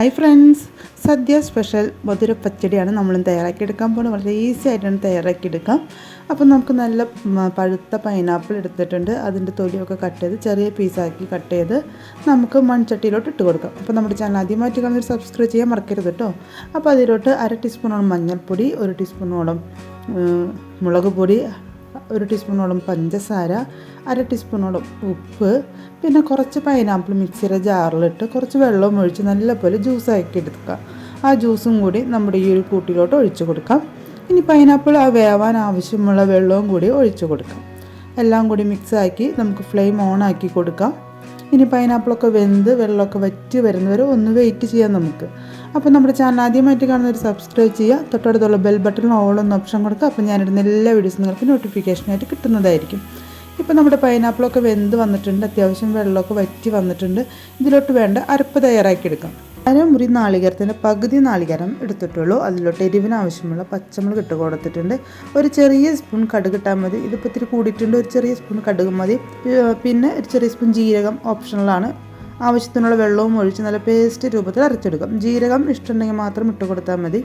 Hi friends, സദ്യ special മധുര പച്ചടിയാണ് നമ്മളും തയ്യാറാക്കിയെടുക്കാൻ പോകുന്നത്. വളരെ ഈസി ആയിട്ടാണ് തയ്യാറാക്കിയെടുക്കാം. അപ്പോൾ നമുക്ക് നല്ല പഴുത്ത പൈനാപ്പിൾ എടുത്തിട്ടുണ്ട്. അതിൻ്റെ തൊലിയൊക്കെ കട്ട് ചെയ്ത് ചെറിയ പീസാക്കി കട്ട് ചെയ്ത് നമുക്ക് മൺചട്ടിയിലോട്ട് ഇട്ട് കൊടുക്കാം. അപ്പോൾ നമ്മുടെ ചാനൽ ആദ്യമായിട്ട് കാണുന്നവർ സബ്സ്ക്രൈബ് ചെയ്യാൻ മറക്കരുത് കേട്ടോ. അപ്പോൾ അതിലോട്ട് 1/2 ടീസ്പൂണോളം മഞ്ഞൾപ്പൊടി, 1 ടീസ്പൂണോളം മുളക് പൊടി, 1 ടീസ്പൂണോളം പഞ്ചസാര, 1/2 ടീസ്പൂണോളം ഉപ്പ്, പിന്നെ കുറച്ച് പൈനാപ്പിൾ മിക്സിയുടെ ജാറിലിട്ട് കുറച്ച് വെള്ളം ഒഴിച്ച് നല്ലപോലെ ജ്യൂസാക്കി എടുക്കുക. ആ ജ്യൂസും കൂടി നമ്മുടെ ഈ ഒരു കൂട്ടിലോട്ട് ഒഴിച്ചു കൊടുക്കാം. ഇനി പൈനാപ്പിൾ വേവാൻ ആവശ്യമുള്ള വെള്ളവും കൂടി ഒഴിച്ചു കൊടുക്കാം. എല്ലാം കൂടി മിക്സാക്കി നമുക്ക് ഫ്ലെയിം ഓൺ ആക്കി കൊടുക്കാം. ഇനി പൈനാപ്പിളൊക്കെ വെന്ത് വെള്ളമൊക്കെ വറ്റി വരുന്നവരെ ഒന്ന് വെയിറ്റ് ചെയ്യാം നമുക്ക്. അപ്പോൾ നമ്മുടെ ചാനൽ ആദ്യമായിട്ട് കാണുന്നവർ സബ്സ്ക്രൈബ് ചെയ്യുക. തൊട്ടടുത്തുള്ള ബെൽ ബട്ടണിൽ ഓൾ എന്ന ഓപ്ഷൻ കൊടുക്കുക. അപ്പോൾ ഞാനിടുന്ന എല്ലാ വീഡിയോസും നിങ്ങൾക്ക് നോട്ടിഫിക്കേഷനായിട്ട് കിട്ടുന്നതായിരിക്കും. ഇപ്പോൾ നമ്മുടെ പൈനാപ്പിളൊക്കെ വെന്ത് വന്നിട്ടുണ്ട്. അത്യാവശ്യം വെള്ളമൊക്കെ വറ്റി വന്നിട്ടുണ്ട്. ഇതിലോട്ട് വേണ്ട അരപ്പ് തയ്യാറാക്കിയെടുക്കാം. അരമുറി നാളികേരത്തിൻ്റെ പകുതി നാളികേരം എടുത്തിട്ടുള്ളൂ. അതിലോട്ട് എരിവിന് ആവശ്യമുള്ള പച്ചമുളക് ഇട്ട് കൊടുത്തിട്ടുണ്ട്. ഒരു ചെറിയ സ്പൂൺ കടുക് ഇട്ടാൽ മതി. ഇതിപ്പോൾ ഇത്തിരി കൂടിയിട്ടുണ്ട്. ഒരു ചെറിയ സ്പൂൺ കടുക് മതി. പിന്നെ ഒരു ചെറിയ സ്പൂൺ ജീരകം ഓപ്ഷണലാണ്. ആവശ്യത്തിനുള്ള വെള്ളവും ഒഴിച്ച് നല്ല പേസ്റ്റ് രൂപത്തിൽ അരച്ചെടുക്കാം. ജീരകം ഇഷ്ടമുണ്ടെങ്കിൽ മാത്രം ഇട്ട് കൊടുത്താൽ മതി.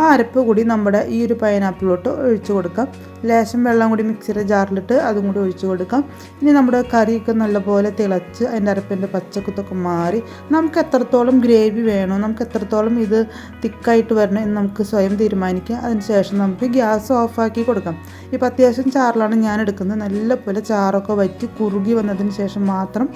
ആ അരപ്പ് കൂടി നമ്മുടെ ഈ ഒരു പൈനാപ്പിളിലോട്ട് ഒഴിച്ചു കൊടുക്കാം. ലേശം വെള്ളം കൂടി മിക്സിയുടെ ജാറിലിട്ട് അതും കൂടി ഒഴിച്ചു കൊടുക്കാം. ഇനി നമ്മുടെ കറിയൊക്കെ നല്ലപോലെ തിളച്ച് അതിൻ്റെ അരപ്പിൻ്റെ പച്ചക്കുത്തൊക്കെ മാറി നമുക്ക് എത്രത്തോളം ഗ്രേവി വേണോ, നമുക്ക് എത്രത്തോളം ഇത് തിക്കായിട്ട് വരണം എന്ന് നമുക്ക് സ്വയം തീരുമാനിക്കാം. അതിനുശേഷം നമുക്ക് ഗ്യാസ് ഓഫാക്കി കൊടുക്കാം. ഇപ്പോൾ അത്യാവശ്യം ചാറിലാണ് ഞാൻ എടുക്കുന്നത്. നല്ലപോലെ ചാറൊക്കെ വറ്റി കുറുകി വന്നതിന് ശേഷം മാത്രം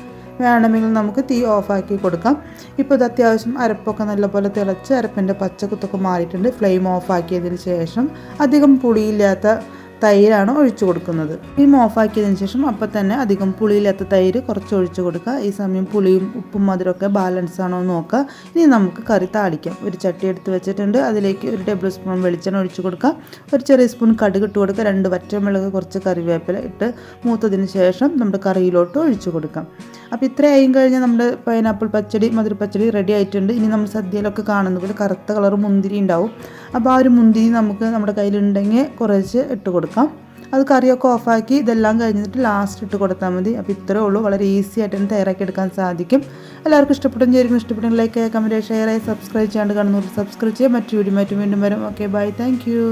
വേണമെങ്കിൽ നമുക്ക് തീ ഓഫാക്കി കൊടുക്കാം. ഇപ്പോൾ ഇത് അത്യാവശ്യം അരപ്പൊക്കെ നല്ലപോലെ തിളച്ച് അരപ്പിൻ്റെ പച്ചക്കുത്തൊക്കെ മാറിയിട്ടുണ്ട്. ഫ്ലെയിം ഓഫാക്കിയതിന് ശേഷം അധികം പുളിയില്ലാത്ത തൈരാണ് ഒഴിച്ചു കൊടുക്കുന്നത്. ഫ്ലെയിം ഓഫാക്കിയതിന് ശേഷം അപ്പം തന്നെ അധികം പുളിയില്ലാത്ത തൈര് കുറച്ച് ഒഴിച്ചു കൊടുക്കുക. ഈ സമയം പുളിയും ഉപ്പും മധുരമൊക്കെ ബാലൻസ് ആണോ എന്ന് നോക്കുക. ഇനി നമുക്ക് കറി താളിക്കാം. ഒരു ചട്ടി എടുത്ത് വെച്ചിട്ടുണ്ട്. അതിലേക്ക് 1 ടേബിൾ സ്പൂൺ വെളിച്ചെണ്ണ ഒഴിച്ചു കൊടുക്കുക. ഒരു ചെറിയ സ്പൂൺ കടുക് ഇട്ട് കൊടുക്കുക. 2 വറ്റൽമുളക്, കുറച്ച് കറിവേപ്പില ഇട്ട് മൂത്തതിന് ശേഷം നമ്മുടെ കറിയിലോട്ട് ഒഴിച്ചു കൊടുക്കാം. അപ്പോൾ ഇത്രയായും കഴിഞ്ഞാൽ നമ്മുടെ പൈനാപ്പിൾ പച്ചടി, മധുരപ്പച്ചടി റെഡി ആയിട്ടുണ്ട്. ഇനി നമ്മൾ സദ്യയിലൊക്കെ കാണുന്ന പോലെ കറുത്ത കളർ മുന്തിരി ഉണ്ടാവും. അപ്പോൾ ആ ഒരു മുന്തിരി നമുക്ക് നമ്മുടെ കയ്യിലുണ്ടെങ്കിൽ കുറച്ച് ഇട്ട് കൊടുക്കാം. അത് കറിയൊക്കെ ഓഫാക്കി ഇതെല്ലാം കഴിഞ്ഞിട്ട് ലാസ്റ്റ് ഇട്ട് കൊടുത്താൽ മതി. അപ്പോൾ ഇത്രയേ ഉള്ളൂ. വളരെ ഈസി ആയിട്ട് തന്നെ തയ്യാറാക്കി എടുക്കാൻ സാധിക്കും. എല്ലാവർക്കും ഇഷ്ടപ്പെട്ടെങ്കിൽ ലൈക്ക് ചെയ്യുക, കമൻറ്റ്, ഷെയർ ചെയ്യുക, സബ്സ്ക്രൈബ് ചെയ്യാണ്ട് കാണുന്നവർ സബ്സ്ക്രൈബ് ചെയ്യുക. മറ്റു വീഡിയോ വീണ്ടും വരും. Okay, bye, thank U.